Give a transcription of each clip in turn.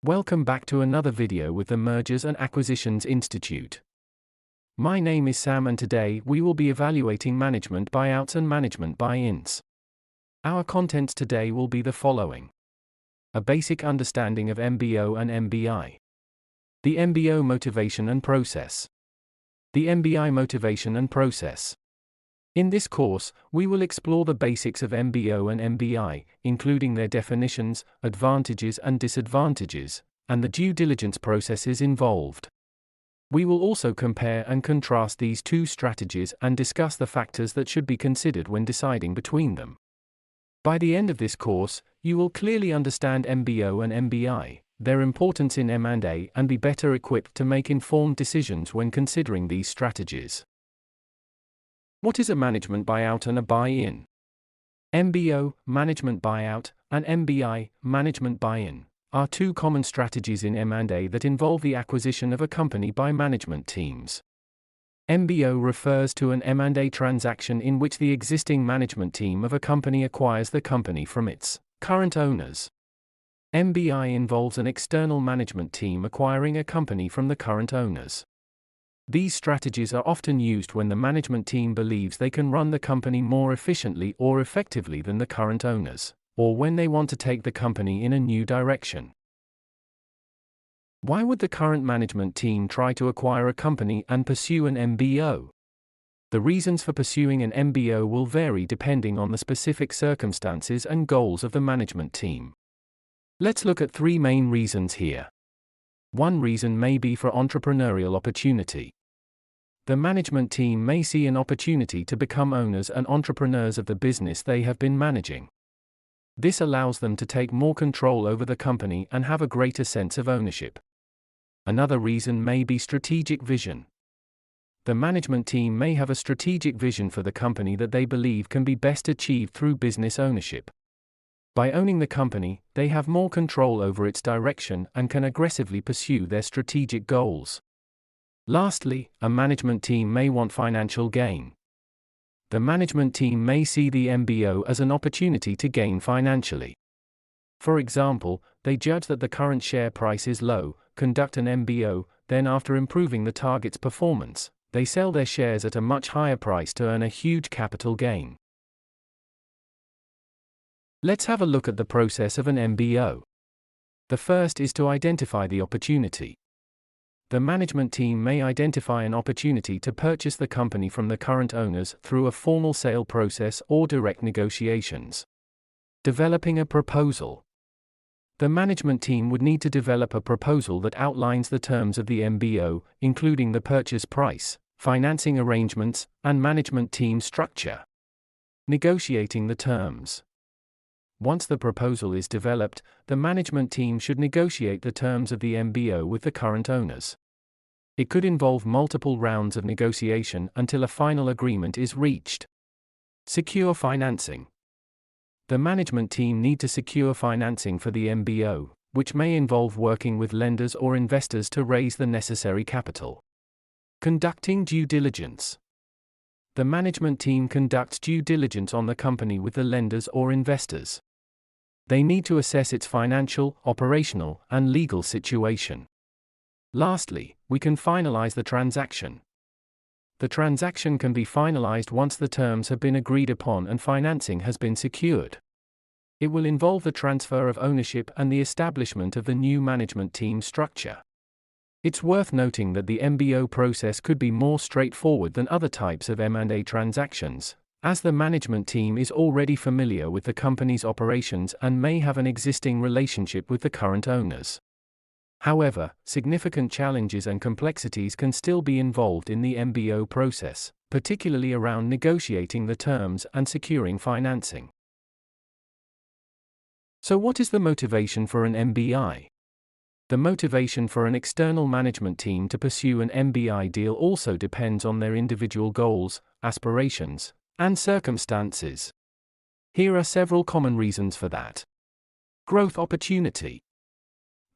Welcome back to another video with the Mergers and Acquisitions Institute. My name is Sam and today we will be evaluating management buyouts and management buy-ins. Our contents today will be the following. A basic understanding of MBO and MBI. The MBO motivation and process. The MBI motivation and process. In this course, we will explore the basics of MBO and MBI, including their definitions, advantages and disadvantages, and the due diligence processes involved. We will also compare and contrast these two strategies and discuss the factors that should be considered when deciding between them. By the end of this course, you will clearly understand MBO and MBI, their importance in M&A, and be better equipped to make informed decisions when considering these strategies. What is a management buyout and a buy-in? MBO, management buyout, and MBI, management buy-in, are two common strategies in M&A that involve the acquisition of a company by management teams. MBO refers to an M&A transaction in which the existing management team of a company acquires the company from its current owners. MBI involves an external management team acquiring a company from the current owners. These strategies are often used when the management team believes they can run the company more efficiently or effectively than the current owners, or when they want to take the company in a new direction. Why would the current management team try to acquire a company and pursue an MBO? The reasons for pursuing an MBO will vary depending on the specific circumstances and goals of the management team. Let's look at three main reasons here. One reason may be for entrepreneurial opportunity. The management team may see an opportunity to become owners and entrepreneurs of the business they have been managing. This allows them to take more control over the company and have a greater sense of ownership. Another reason may be strategic vision. The management team may have a strategic vision for the company that they believe can be best achieved through business ownership. By owning the company, they have more control over its direction and can aggressively pursue their strategic goals. Lastly, a management team may want financial gain. The management team may see the MBO as an opportunity to gain financially. For example, they judge that the current share price is low, conduct an MBO, then after improving the target's performance, they sell their shares at a much higher price to earn a huge capital gain. Let's have a look at the process of an MBO. The first is to identify the opportunity. The management team may identify an opportunity to purchase the company from the current owners through a formal sale process or direct negotiations. Developing a proposal. The management team would need to develop a proposal that outlines the terms of the MBO, including the purchase price, financing arrangements, and management team structure. Negotiating the terms. Once the proposal is developed, the management team should negotiate the terms of the MBO with the current owners. It could involve multiple rounds of negotiation until a final agreement is reached. Secure financing. The management team need to secure financing for the MBO, which may involve working with lenders or investors to raise the necessary capital. Conducting due diligence. The management team conducts due diligence on the company with the lenders or investors. They need to assess its financial, operational, and legal situation. Lastly, we can finalize the transaction. The transaction can be finalized once the terms have been agreed upon and financing has been secured. It will involve the transfer of ownership and the establishment of the new management team structure. It's worth noting that the MBO process could be more straightforward than other types of M&A transactions, as the management team is already familiar with the company's operations and may have an existing relationship with the current owners. However, significant challenges and complexities can still be involved in the MBO process, particularly around negotiating the terms and securing financing. So what is the motivation for an MBI? The motivation for an external management team to pursue an MBI deal also depends on their individual goals, aspirations, and circumstances. Here are several common reasons for that. Growth opportunity.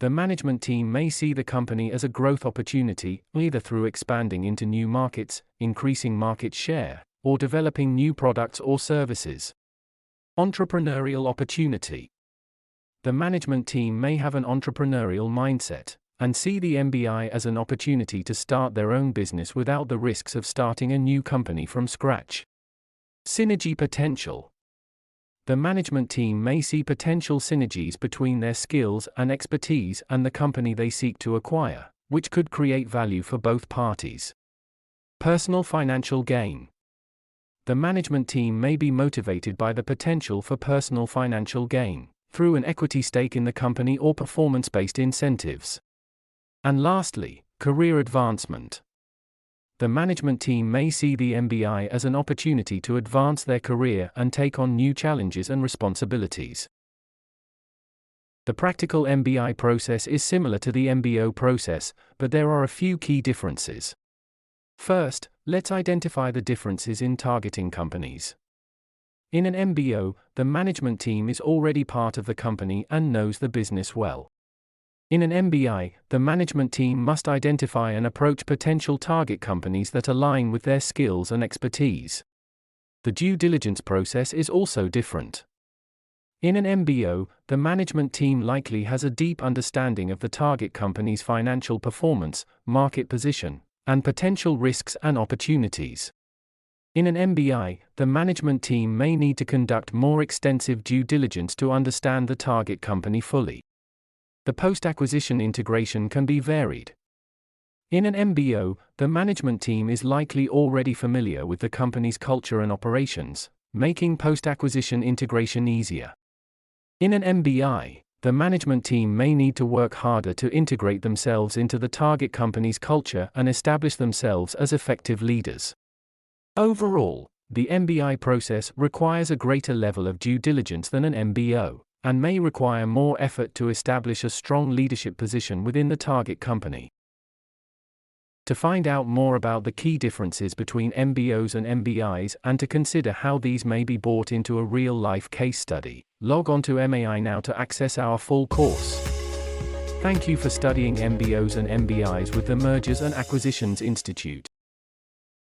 The management team may see the company as a growth opportunity, either through expanding into new markets, increasing market share, or developing new products or services. Entrepreneurial opportunity. The management team may have an entrepreneurial mindset and see the MBI as an opportunity to start their own business without the risks of starting a new company from scratch. Synergy potential. The management team may see potential synergies between their skills and expertise and the company they seek to acquire, which could create value for both parties. Personal financial gain. The management team may be motivated by the potential for personal financial gain through an equity stake in the company or performance-based incentives. And lastly, career advancement. The management team may see the MBI as an opportunity to advance their career and take on new challenges and responsibilities. The practical MBI process is similar to the MBO process, but there are a few key differences. First, let's identify the differences in targeting companies. In an MBO, the management team is already part of the company and knows the business well. In an MBI, the management team must identify and approach potential target companies that align with their skills and expertise. The due diligence process is also different. In an MBO, the management team likely has a deep understanding of the target company's financial performance, market position, and potential risks and opportunities. In an MBI, the management team may need to conduct more extensive due diligence to understand the target company fully. The post-acquisition integration can be varied. In an MBO, the management team is likely already familiar with the company's culture and operations, making post-acquisition integration easier. In an MBI, the management team may need to work harder to integrate themselves into the target company's culture and establish themselves as effective leaders. Overall, the MBI process requires a greater level of due diligence than an MBO, and may require more effort to establish a strong leadership position within the target company. To find out more about the key differences between MBOs and MBIs and to consider how these may be brought into a real-life case study, log on to MAI now to access our full course. Thank you for studying MBOs and MBIs with the Mergers and Acquisitions Institute.